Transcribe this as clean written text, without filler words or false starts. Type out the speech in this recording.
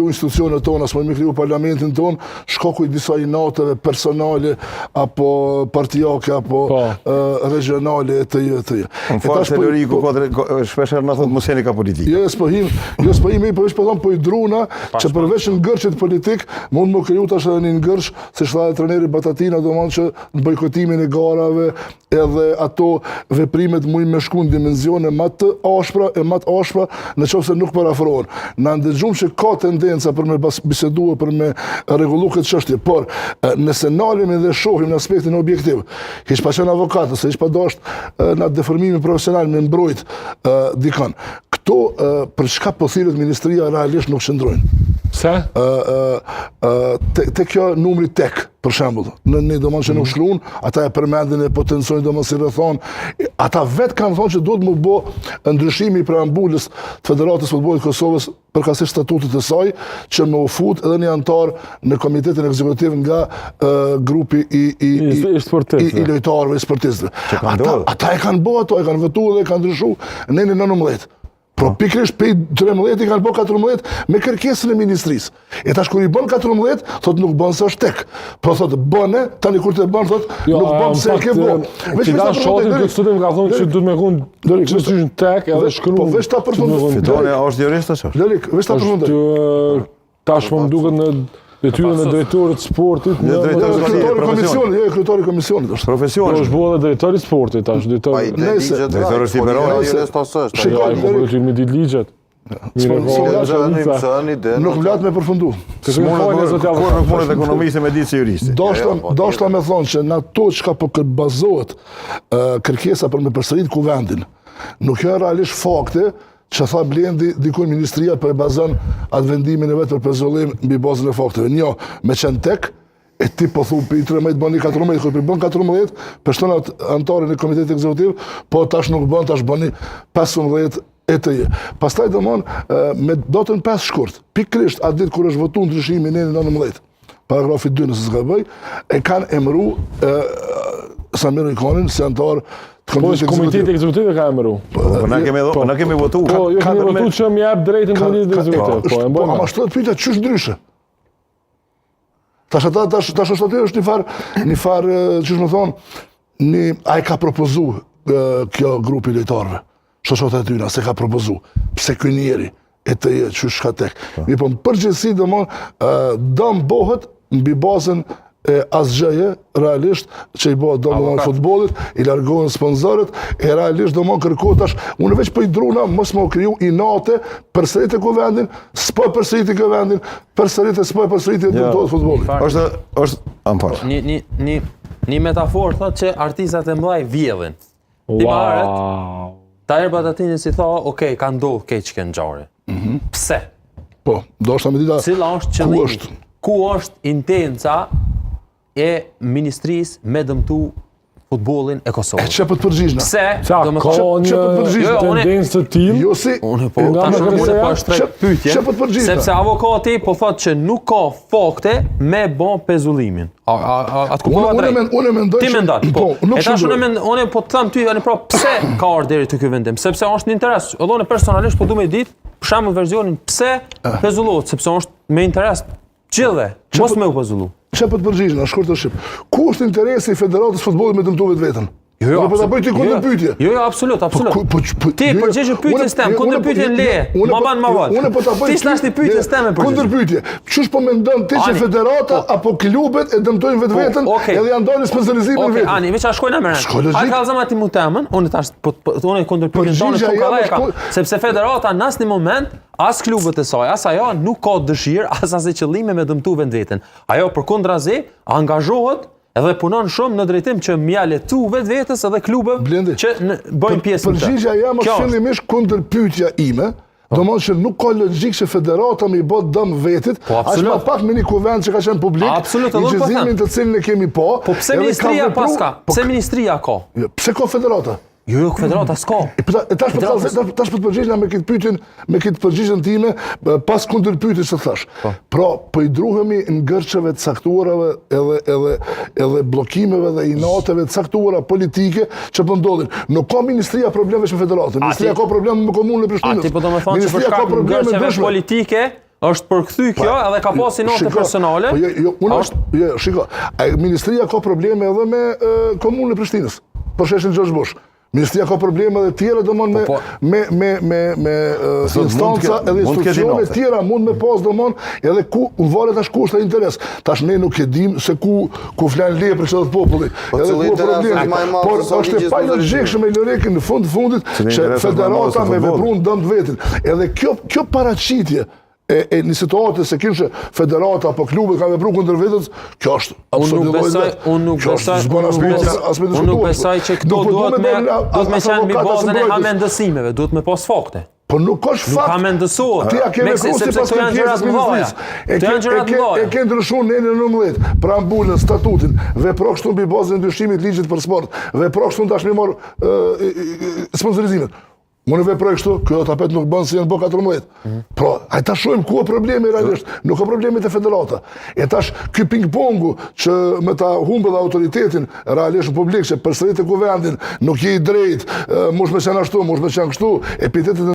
institucionet tona, s'mo me kriju parlamentin ton, shkoku i disa inateve personale, apo partijake, apo regionale, të jë. Në falë se Loriku, shpesher në thotë museni ka politikë. Jo, s'po him, po i druna, që përveç në gërqit politik, mund më kriju tash edhe një ngërsh, se shla e treneri Batatina, do manë që në bojkotimin e garave, edhe ato veprimet mujnë me shku në dimenzione ma të ashpra, në qofë se nuk parafrohen. Në ndëgjum që ka tendenca për me bisedu për me regullu këtë çështje, por nëse nalemi dhe shohim në aspektin objektiv, hiç pa qenë avokatës, hiç pa dasht në deformimin profesional me mbrojt dikan. Këto për çka po thirret ministria realisht nuk qëndrojnë. Se? Te kjo numri tek, për shembull, në domon që nuk shkruan, ata e përmendin e potencojnë domon si rrethon, ata vetë kanë thonë që duhet më bë ndryshimi i preambulës të Federatës Futbollit të Kosovës përkatësisht statutit të saj, që më u fut edhe një antar në komitetin ekzekutiv nga grupi i lojtarëve, i sportistëve. Ata e kanë bë ato, e kanë votuar dhe e kanë ndryshu në 19. Pro pikrisht pe 13 i kanë bë 14 me kërkesën e ministrisë. E tash kur i bën 14, thot nuk bën se është tek. Po thot bëne, tani kur të bën thot nuk bën se ke bë. Veç ta shohim këtë studim ka thonë që duhet me qenë në tek edhe shkruan. Po veç ta përfundoj. Fitone është jurist apo? Lelik, veç ta përfundoj. Tash më duket në detyrën e drejtorit të sportit, kryetari i komisionit është. Profesioni. Është bërë drejtori i sportit tash, drejtori. Drejtori është liberal. Shikoj, me ditë ligjet. Nuk vlet me përfundu. Nuk mundet ekonomisë me ditë si juristi. Dashta me thonë që në ato çka po bazohet kërkesa për me përsërit kuvendin, nuk janë realisht fakte që tha Blendi, dikun ministria për e bazën atë vendimin e vetë për përzollim mbi bazën e fakteve. Njo, me qenë tek, e ti po thu për i 13 bëni 14, kër për i bën 14, përshton atë antarin e komitetit ekzekutiv, po tash nuk bën, tash bëni 15 e të je. Pastaj domon me datën 5 shkurt, pikrisht atë ditë kur është votuar ndryshimi në 19, paragrafi 2 nëse s'ka bëj, e kanë emëru Samir Ikonin si antar Po komiteti ekzekutiv e ka emëru. Na kemi votuar. Po, jo kemi votuar që më jap drejtën komitetit ekzekutiv. Po, e po, ama shtot pyetja ç'është ndryshe. Tash është aty është një farë, ç'është më thon, ai ka propozuar kjo grupi lojtarëve. Shoqata e tyre se ka propozuar. Pse ky njeri e të ç'është ka tek. Mi po në përgjithësi domon dëm bëhet mbi bazën asgjëje, realisht, që i bëhet domon futbollit, i largohen sponsorët, e realisht domon kërkohet tash, unë veç po i druna, mos më kriju inate, përsërit e kuvendin, s'po përsërit e kuvendin, përsërit e s'po përsërit e dëmtohet futbollit. Është një metaforë thotë që artistat e mëdhaj vjedhin. Tahir Batatini si tha, okay, ka ndodhur keq që ngjarje. Pse? Po, ndoshta me dita. Cila është qëllimi? Ku është intenca e ministrisë me dëmtu futbollin e Kosovës? Çe po të përgjigj na? Pse? Ka një tendencë të tillë. Jo si, unë po pyetje. Çe po të përgjigj? Sepse avokati po thotë që nuk ka fakte me bën pezullimin. Atë kuptova drejt. Unë mendoj. Ti mendon. Po. E tash unë po të them ty tani pra pse ka ardhur deri te ky vendim? Sepse është në interes. Edhe unë personalisht po duam të ditë, për shembull versionin pse pezullohet, sepse është me interes gjithë. Mos më u pezullu. Çe po të përgjigj na shkurt të shqip. Ku është interesi i Federatës Futbollit me dëmtu vetën? Jo, po ta bëj ti kundër pyetje. Jo, absolut. Ti përgjigj pyetjes tem, kundër pyetjen leje. Ma ban ma val. Unë po ta bëj. Ti s'lash ti pyetjes tem për kundër pyetje. Çush po mendon ti që federata apo klubet e dëmtojnë vetveten edhe janë dalë specializimin vetë? Ani, veç a shkojnë në merë. Ai ka zama ti mutemën, unë tash unë kundër pyetjes tonë po kallaj ka, sepse federata në asnjë moment as klubet e saj, as ajo nuk ka dëshirë, as asnjë qëllime me dëmtu vetveten. Ajo përkundrazi angazhohet edhe punon shumë në drejtim që m'ja letu vetvetes edhe klubeve që bëjnë pjesë. Përgjigjja jam është fillimisht kundër pyetja ime, domosht që nuk ka logjik që federata më i bë dëm vetit, as pa pak me një kuvend që ka qenë publik, incizimin të cilin e kemi po. Po pse ministria paska? Pse ministria ka? Pse ka federata? Jo, federata s'ka. Tash po të përgjigj me këtë pyetjen, me këtë përgjigjen time, pas kundër pyetjes së thash. Pra, po i druhemi ngërçeve të caktuarave edhe bllokimeve dhe inateve të caktuara politike që po ndodhin. Nuk ka ministria probleme me federatën. Ministria ka probleme me komunën e Prishtinës. Ti po do të thonë që për shkak të ngërçeve politike është përkthy kjo edhe ka pas note personale. Shiko, Ministria ka probleme edhe me komunën e Prishtinës, për sheshin George Bush. Ministria ka probleme edhe tjera domon me instanca edhe institucione tjera mund me pas domon edhe ku varet tash kushtet e interes. Tash ne nuk e dim se ku flan lepre çdo populli. Edhe ku problemi. Por është e palogjikshme në Lorekin në fundit që federata me veprun dëm të vetin. Edhe kjo paraqitje e një situatë se kishe federata apo klube ka vepruar kundër vetës, kjo është absolutisht. Unë nuk besoj që këto duhet me qenë mbi bazën e hamendësimeve, duhet me pas fakte. Po nuk ka fakt. Nuk hamendësohet. Ti a ke vepruar sipas kërkesës ministrisë. E ke ndryshuar në 19 preambulën, statutin, vepro kështu mbi bazën e ndryshimit ligjit për sport, vepro kështu tash më marr sponsorizimin. Unë veproj kështu, kjo tapet nuk bën si në bo 14. Pra, a ta shohim ku e problemi realisht, nuk ka problemi të federata. E tash, ky ping-pongu që me ta humbë dhe autoritetin realisht në publik, që përsërit e kuvendin, nuk je i drejt, mush me qenë ashtu, mush me qenë kështu, epitetet